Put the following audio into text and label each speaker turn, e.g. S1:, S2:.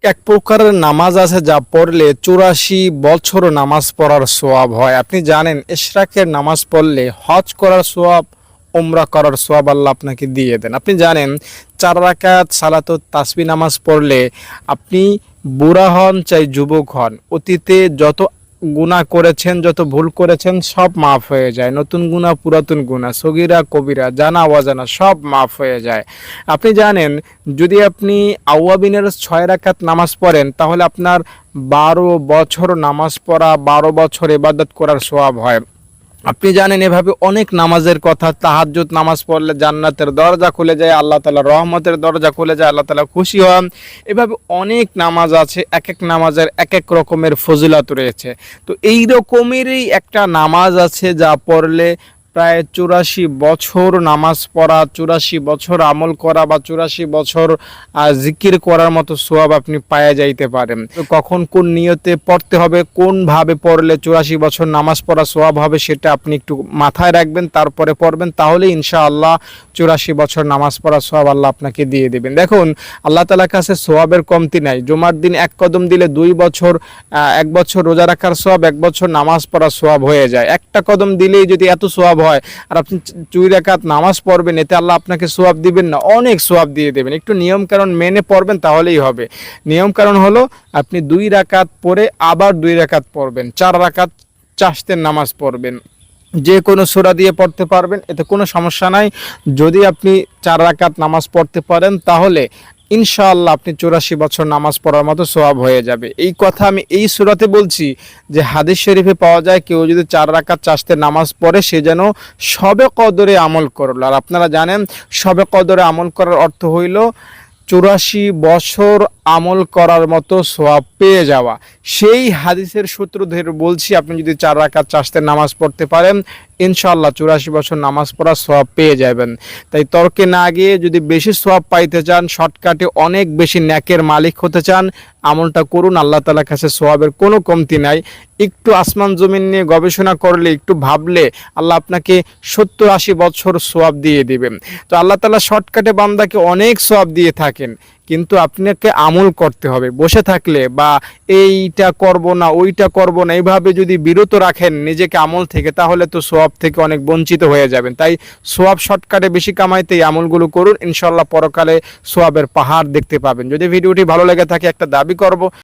S1: এক প্রকারের নামাজ আছে যা পড়লে 84 বছর নামাজ পড়ার সওয়াব হয়। আপনি জানেন ইশরাকের নামাজ পড়লে হজ করার সওয়াব, উমরা করার সওয়াব আল্লাহ আপনাকে দিয়ে দেন। আপনি জানেন 4 রাকাত সালাতুত তাসবিহ নামাজ পড়লে আপনি বুড়া হন চাই যুবক হন, অতীতে যত গুনাহ করেছেন, যত ভুল করেছেন সব মাফ হয়ে যায়। নতুন গুনাহ, পুরাতন গুনাহ, সগীরা কবিরা, জানা অজানা সব মাফ হয়ে যায়। আপনি জানেন যদি আপনি আওয়াবিনের 6 রাকাত নামাজ পড়েন তাহলে আপনার 12 বছর নামাজ পড়া, 12 বছর ইবাদত করার সওয়াব হয়। আপনি জানেন এভাবে অনেক নামাজের কথা, তাহাজ্জুদ নামাজ পড়লে জান্নাতের দরজা খুলে যায়, আল্লাহ তাআলা রহমতের দরজা খুলে যায়, আল্লাহ তাআলা খুশি হন। এভাবে অনেক নামাজ আছে, এক এক নামাজের এক এক রকমের ফজিলত রয়েছে। তো এই রকমেরই একটা নামাজ আছে যা পড়লে প্রায় 84 বছর নামাজ পড়া, 84 বছর আমল করা বা 84 বছর জিকির করার মতো সওয়াব আপনি পাওয়া যাইতে পারেন। তো কখন কোন নিয়তে পড়তে হবে, কোন ভাবে পড়লে 84 বছর নামাজ পড়া সওয়াব হবে সেটা আপনি একটু মাথায় রাখবেন, তারপরে পড়বেন, তাহলে ইনশাআল্লাহ 84 বছর নামাজ পড়া সওয়াব আল্লাহ আপনাকে দিয়ে দেবেন। দেখুন আল্লাহ তাআলার কাছে সওয়াবের কমতি নাই। জুমার দিন এক কদম দিলে 2 বছর, 1 বছর রোজা রাখার সওয়াব, 1 বছর নামাজ পড়া সওয়াব হয়ে যায়। একটা কদম দিলেই যদি এত সওয়াব হয় আর আপনি 2 রাকাত নামাজ পড়বেন, এতে আল্লাহ আপনাকে সওয়াব দিবেন না, অনেক সওয়াব দিয়ে দেবেন। একটু নিয়ম কারণ মেনে পড়বেন তাহলেই হবে। নিয়ম কারণ হলো আপনি 2 রাকাত পড়ে আবার 2 রাকাত পড়বেন, 4 রাকাত চাশতের নামাজ পড়বেন। যে কোনো সূরা দিয়ে পড়তে পারবেন, এতে কোনো সমস্যা নাই। যদি আপনি 4 রাকাত নামাজ পড়তে পারেন তাহলে ইনশাআল্লাহ আপনি 84 বছর নামাজ পড়ার মতো সওয়াব হয়ে যাবে। এই কথা আমি এই সূরাতে বলছি যে হাদিস শরীফে পাওয়া যায় কেউ যদি 4 রাকাত চাশতের নামাজ পড়ে সে যেন শবে কদরে আমল করলো। আর আপনারা জানেন শবে কদরে আমল করার অর্থ হইল 84 বছর আমল করার মতো সওয়াব পেয়ে যাওয়া। সেই হাদিসের সূত্র ধরে বলছি আপনি যদি 4 রাকাত চাশতের নামাজ পড়তে পারেন ইনশাআল্লাহ 84 বছর নামাজ পড়ার সওয়াব পেয়ে যাবেন। তাই তর্কে না গিয়ে যদি বেশি সওয়াব পাইতে চান, শর্টকাটে অনেক বেশি নেকের মালিক হতে চান, আমলটা করুন। আল্লাহ তাআলার কাছে সওয়াবের কোনো কমতি নাই। একটু আসমান জমিন নিয়ে গবেষণা করলে, একটু ভাবলে আল্লাহ আপনাকে 70-80 বছর সওয়াব দিয়ে দিবেন। তো আল্লাহ তাআলা শর্টকাটে বান্দাকে অনেক সওয়াব দিয়ে থাকেন, কিন্তু আপনাকে আমল করতে হবে। বসে থাকলে বা এইটা করব না ওইটা করব না এইভাবে যদি বিরত রাখেন নিজেকে আমল থেকে, তাহলে তো সওয়াব থেকে অনেক বঞ্চিত হয়ে যাবেন। তাই সওয়াব শর্টকাটে বেশি কামাইতে এই আমলগুলো করুন, ইনশাআল্লাহ পরকালে সওয়াবের পাহাড় দেখতে পাবেন। যদি ভিডিওটি ভালো লেগে থাকে একটা দাবি করব,